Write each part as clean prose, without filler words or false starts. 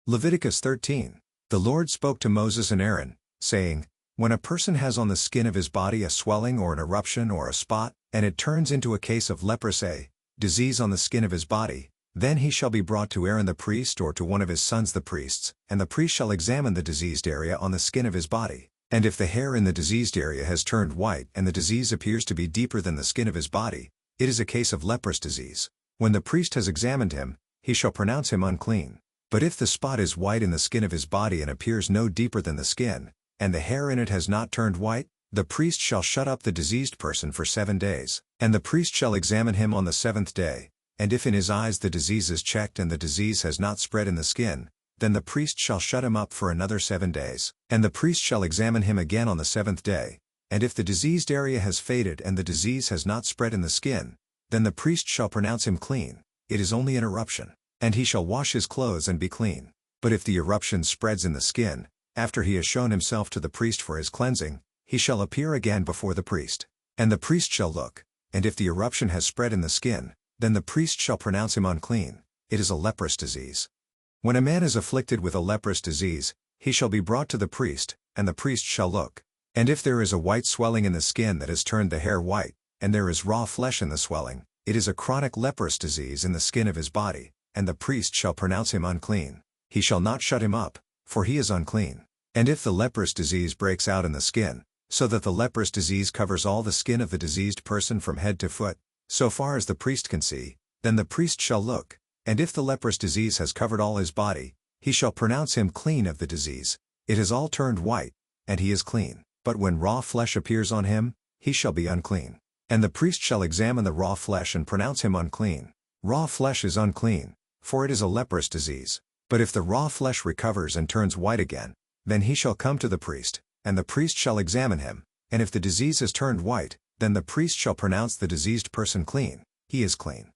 Leviticus 13. The Lord spoke to Moses and Aaron, saying, When a person has on the skin of his body a swelling or an eruption or a spot, and it turns into a case of leprosy, disease on the skin of his body, then he shall be brought to Aaron the priest or to one of his sons the priests, and the priest shall examine the diseased area on the skin of his body. And if the hair in the diseased area has turned white and the disease appears to be deeper than the skin of his body, it is a case of leprous disease. When the priest has examined him, he shall pronounce him unclean. But if the spot is white in the skin of his body and appears no deeper than the skin, and the hair in it has not turned white, the priest shall shut up the diseased person for 7 days, and the priest shall examine him on the 7th day. And if in his eyes the disease is checked and the disease has not spread in the skin, then the priest shall shut him up for another 7 days, and the priest shall examine him again on the 7th day. And if the diseased area has faded and the disease has not spread in the skin, then the priest shall pronounce him clean. It is only an eruption, and he shall wash his clothes and be clean. But if the eruption spreads in the skin, after he has shown himself to the priest for his cleansing, he shall appear again before the priest. And the priest shall look, and if the eruption has spread in the skin, then the priest shall pronounce him unclean. It is a leprous disease. When a man is afflicted with a leprous disease, he shall be brought to the priest, and the priest shall look. And if there is a white swelling in the skin that has turned the hair white, and there is raw flesh in the swelling, it is a chronic leprous disease in the skin of his body, and the priest shall pronounce him unclean. He shall not shut him up, for he is unclean. And if the leprous disease breaks out in the skin, so that the leprous disease covers all the skin of the diseased person from head to foot, so far as the priest can see, then the priest shall look. And if the leprous disease has covered all his body, he shall pronounce him clean of the disease. It has all turned white, and he is clean. But when raw flesh appears on him, he shall be unclean. And the priest shall examine the raw flesh and pronounce him unclean. Raw flesh is unclean, for it is a leprous disease. But if the raw flesh recovers and turns white again, then he shall come to the priest, and the priest shall examine him. And if the disease has turned white, then the priest shall pronounce the diseased person clean. He is clean.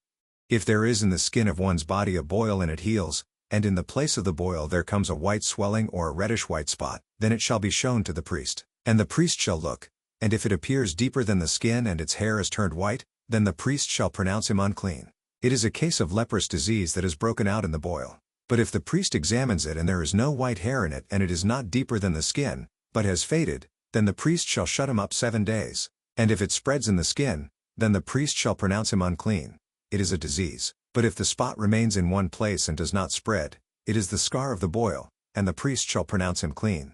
If there is in the skin of one's body a boil and it heals, and in the place of the boil there comes a white swelling or a reddish-white spot, then it shall be shown to the priest. And the priest shall look, and if it appears deeper than the skin and its hair is turned white, then the priest shall pronounce him unclean. It is a case of leprous disease that is broken out in the boil. But if the priest examines it and there is no white hair in it and it is not deeper than the skin, but has faded, then the priest shall shut him up 7 days. And if it spreads in the skin, then the priest shall pronounce him unclean. It is a disease. But if the spot remains in one place and does not spread, it is the scar of the boil, and the priest shall pronounce him clean.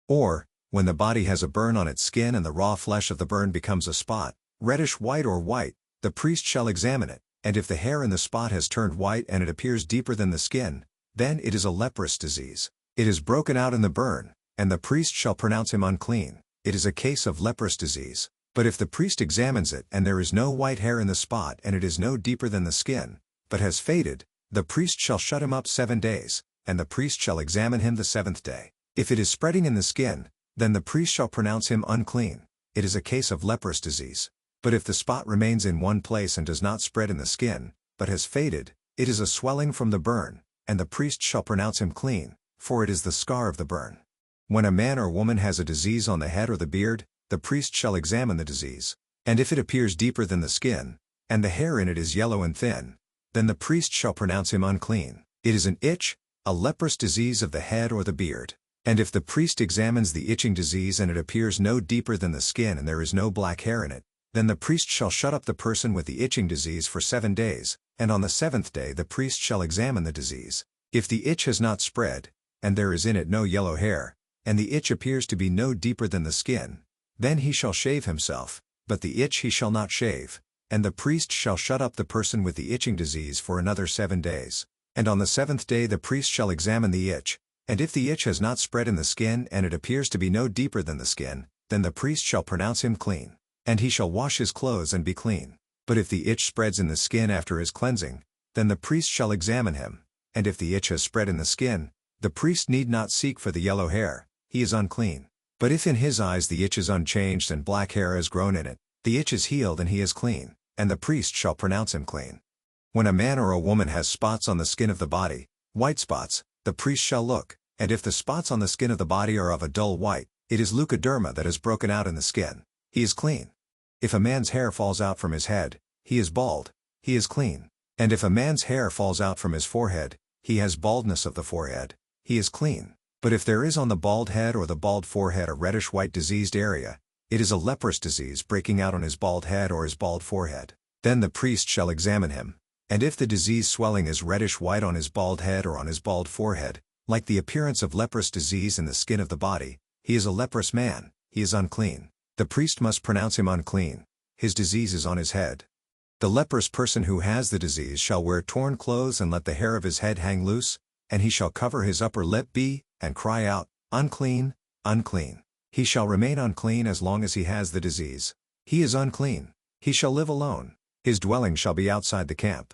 Or, when the body has a burn on its skin and the raw flesh of the burn becomes a spot, reddish white or white, the priest shall examine it, and if the hair in the spot has turned white and it appears deeper than the skin, then it is a leprous disease. It is broken out in the burn, and the priest shall pronounce him unclean. It is a case of leprous disease. But if the priest examines it and there is no white hair in the spot and it is no deeper than the skin, but has faded, the priest shall shut him up 7 days, and the priest shall examine him the 7th day. If it is spreading in the skin, then the priest shall pronounce him unclean. It is a case of leprous disease. But if the spot remains in one place and does not spread in the skin, but has faded, it is a swelling from the burn, and the priest shall pronounce him clean, for it is the scar of the burn. When a man or woman has a disease on the head or the beard, the priest shall examine the disease. And if it appears deeper than the skin, and the hair in it is yellow and thin, then the priest shall pronounce him unclean. It is an itch, a leprous disease of the head or the beard. And if the priest examines the itching disease and it appears no deeper than the skin and there is no black hair in it, then the priest shall shut up the person with the itching disease for 7 days, and on the 7th day the priest shall examine the disease. If the itch has not spread, and there is in it no yellow hair, and the itch appears to be no deeper than the skin, then he shall shave himself, but the itch he shall not shave, and the priest shall shut up the person with the itching disease for another 7 days. And on the 7th day the priest shall examine the itch, and if the itch has not spread in the skin and it appears to be no deeper than the skin, then the priest shall pronounce him clean, and he shall wash his clothes and be clean. But if the itch spreads in the skin after his cleansing, then the priest shall examine him, and if the itch has spread in the skin, the priest need not seek for the yellow hair, he is unclean. But if in his eyes the itch is unchanged and black hair has grown in it, the itch is healed and he is clean, and the priest shall pronounce him clean. When a man or a woman has spots on the skin of the body, white spots, the priest shall look, and if the spots on the skin of the body are of a dull white, it is leukoderma that has broken out in the skin. He is clean. If a man's hair falls out from his head, he is bald, he is clean. And if a man's hair falls out from his forehead, he has baldness of the forehead, he is clean. But if there is on the bald head or the bald forehead a reddish-white diseased area, it is a leprous disease breaking out on his bald head or his bald forehead. Then the priest shall examine him, and if the disease swelling is reddish-white on his bald head or on his bald forehead, like the appearance of leprous disease in the skin of the body, he is a leprous man, he is unclean. The priest must pronounce him unclean. His disease is on his head. The leprous person who has the disease shall wear torn clothes and let the hair of his head hang loose, and he shall cover his upper lip and cry out, "Unclean, unclean." He shall remain unclean as long as he has the disease. He is unclean. He shall live alone. His dwelling shall be outside the camp.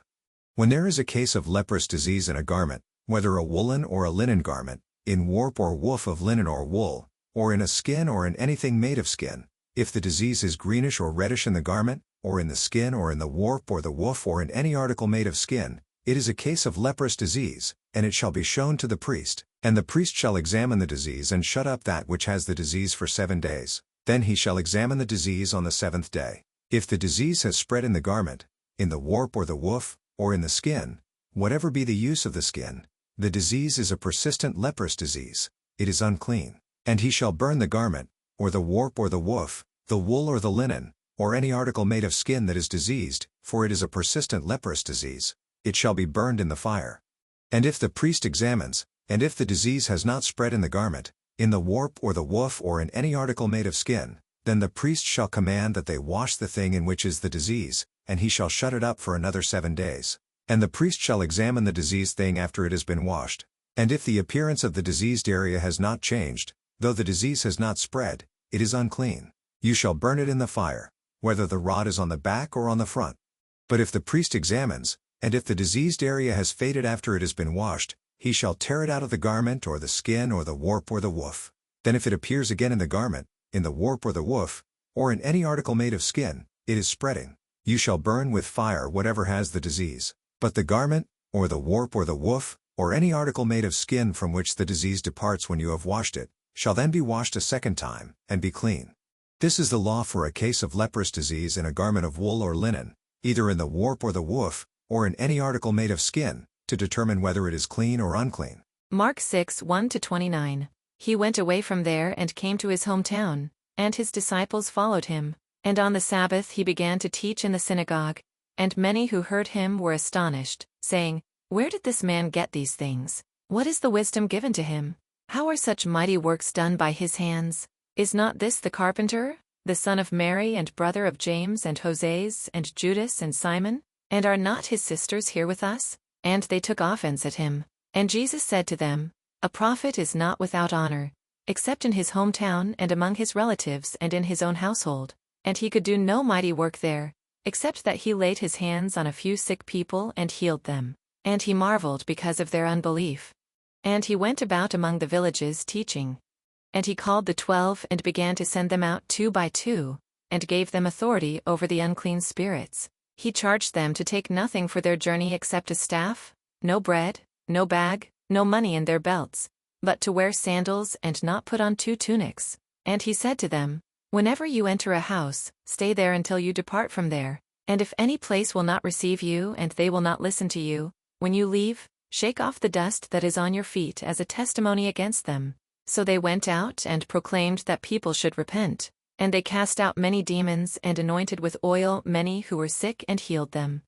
When there is a case of leprous disease in a garment, whether a woolen or a linen garment, in warp or woof of linen or wool, or in a skin or in anything made of skin, if the disease is greenish or reddish in the garment, or in the skin or in the warp or the woof or in any article made of skin, it is a case of leprous disease, and it shall be shown to the priest, and the priest shall examine the disease and shut up that which has the disease for 7 days. Then he shall examine the disease on the 7th day. If the disease has spread in the garment, in the warp or the woof, or in the skin, whatever be the use of the skin, the disease is a persistent leprous disease, it is unclean. And he shall burn the garment, or the warp or the woof, the wool or the linen, or any article made of skin that is diseased, for it is a persistent leprous disease. It shall be burned in the fire. And if the priest examines, and if the disease has not spread in the garment, in the warp or the woof or in any article made of skin, then the priest shall command that they wash the thing in which is the disease, and he shall shut it up for another 7 days. And the priest shall examine the diseased thing after it has been washed. And if the appearance of the diseased area has not changed, though the disease has not spread, it is unclean. You shall burn it in the fire, whether the rod is on the back or on the front. But if the priest examines, and if the diseased area has faded after it has been washed, he shall tear it out of the garment or the skin or the warp or the woof. Then if it appears again in the garment, in the warp or the woof, or in any article made of skin, it is spreading. You shall burn with fire whatever has the disease. But the garment, or the warp or the woof, or any article made of skin from which the disease departs when you have washed it, shall then be washed a second time, and be clean. This is the law for a case of leprous disease in a garment of wool or linen, either in the warp or the woof, or in any article made of skin, to determine whether it is clean or unclean. Mark 6:1-29. He went away from there and came to his hometown, and his disciples followed him. And on the Sabbath he began to teach in the synagogue, and many who heard him were astonished, saying, "Where did this man get these things? What is the wisdom given to him? How are such mighty works done by his hands? Is not this the carpenter, the son of Mary and brother of James and Joses and Judas and Simon? And are not his sisters here with us?" And they took offense at him. And Jesus said to them, "A prophet is not without honor, except in his hometown and among his relatives and in his own household." And he could do no mighty work there, except that he laid his hands on a few sick people and healed them. And he marveled because of their unbelief. And he went about among the villages teaching. And he called the 12 and began to send them out 2 by 2, and gave them authority over the unclean spirits. He charged them to take nothing for their journey except a staff, no bread, no bag, no money in their belts, but to wear sandals and not put on 2 tunics. And he said to them, "Whenever you enter a house, stay there until you depart from there. And if any place will not receive you and they will not listen to you, when you leave, shake off the dust that is on your feet as a testimony against them." So they went out and proclaimed that people should repent. And they cast out many demons and anointed with oil many who were sick and healed them.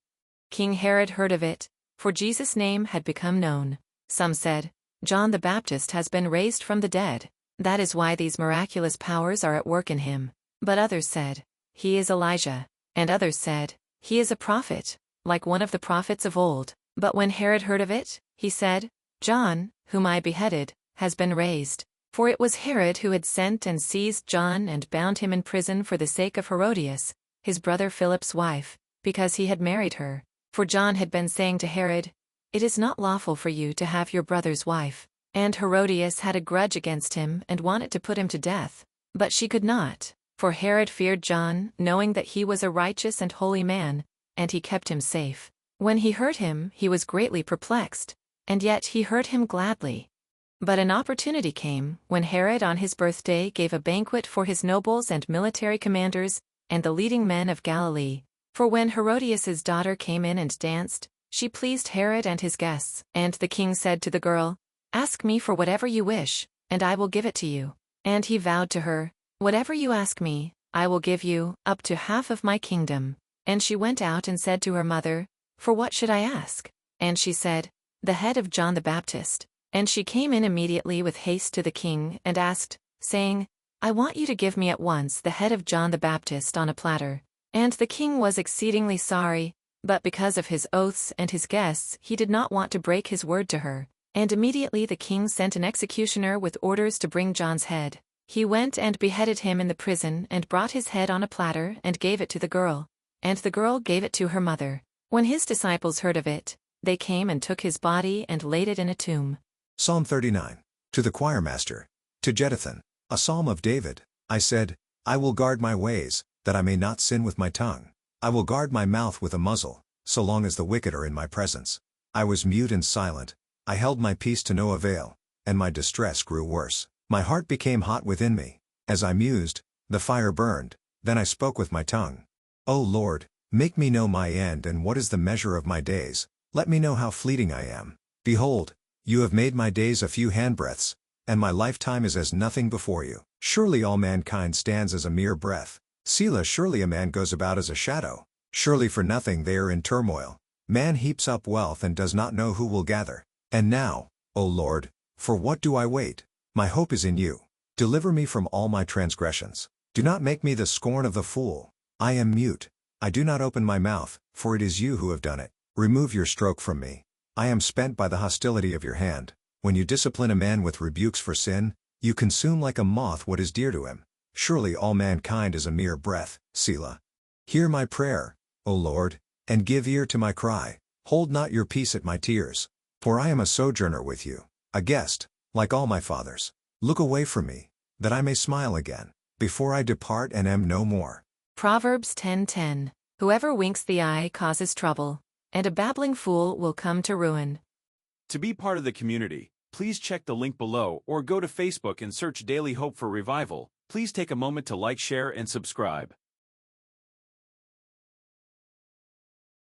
King Herod heard of it, for Jesus' name had become known. Some said, "John the Baptist has been raised from the dead. That is why these miraculous powers are at work in him." But others said, "He is Elijah." And others said, "He is a prophet, like one of the prophets of old." But when Herod heard of it, he said, "John, whom I beheaded, has been raised." For it was Herod who had sent and seized John and bound him in prison for the sake of Herodias, his brother Philip's wife, because he had married her. For John had been saying to Herod, "It is not lawful for you to have your brother's wife." And Herodias had a grudge against him and wanted to put him to death. But she could not, for Herod feared John, knowing that he was a righteous and holy man, and he kept him safe. When he heard him, he was greatly perplexed, and yet he heard him gladly. But an opportunity came, when Herod on his birthday gave a banquet for his nobles and military commanders, and the leading men of Galilee. For when Herodias' daughter came in and danced, she pleased Herod and his guests. And the king said to the girl, Ask me for whatever you wish, and I will give it to you. And he vowed to her, Whatever you ask me, I will give you, up to half of my kingdom. And she went out and said to her mother, For what should I ask? And she said, The head of John the Baptist. And she came in immediately with haste to the king, and asked, saying, I want you to give me at once the head of John the Baptist on a platter. And the king was exceedingly sorry, but because of his oaths and his guests he did not want to break his word to her. And immediately the king sent an executioner with orders to bring John's head. He went and beheaded him in the prison and brought his head on a platter and gave it to the girl. And the girl gave it to her mother. When his disciples heard of it, they came and took his body and laid it in a tomb. Psalm 39. To the choirmaster. To Jeduthun, a psalm of David. I said, I will guard my ways, that I may not sin with my tongue. I will guard my mouth with a muzzle, so long as the wicked are in my presence. I was mute and silent. I held my peace to no avail, and my distress grew worse. My heart became hot within me. As I mused, the fire burned. Then I spoke with my tongue. O Lord, make me know my end and what is the measure of my days. Let me know how fleeting I am. Behold, you have made my days a few handbreadths, and my lifetime is as nothing before you. Surely all mankind stands as a mere breath. Selah, surely a man goes about as a shadow. Surely for nothing they are in turmoil. Man heaps up wealth and does not know who will gather. And now, O Lord, for what do I wait? My hope is in you. Deliver me from all my transgressions. Do not make me the scorn of the fool. I am mute. I do not open my mouth, for it is you who have done it. Remove your stroke from me. I am spent by the hostility of your hand. When you discipline a man with rebukes for sin, you consume like a moth what is dear to him. Surely all mankind is a mere breath. Selah. Hear my prayer, O Lord, and give ear to my cry. Hold not your peace at my tears. For I am a sojourner with you, a guest, like all my fathers. Look away from me, that I may smile again, before I depart and am no more. Proverbs 10:10. Whoever winks the eye causes trouble, and a babbling fool will come to ruin. To be part of the community, please check the link below or go to Facebook and search Daily Hope for Revival. Please take a moment to like, share, and subscribe.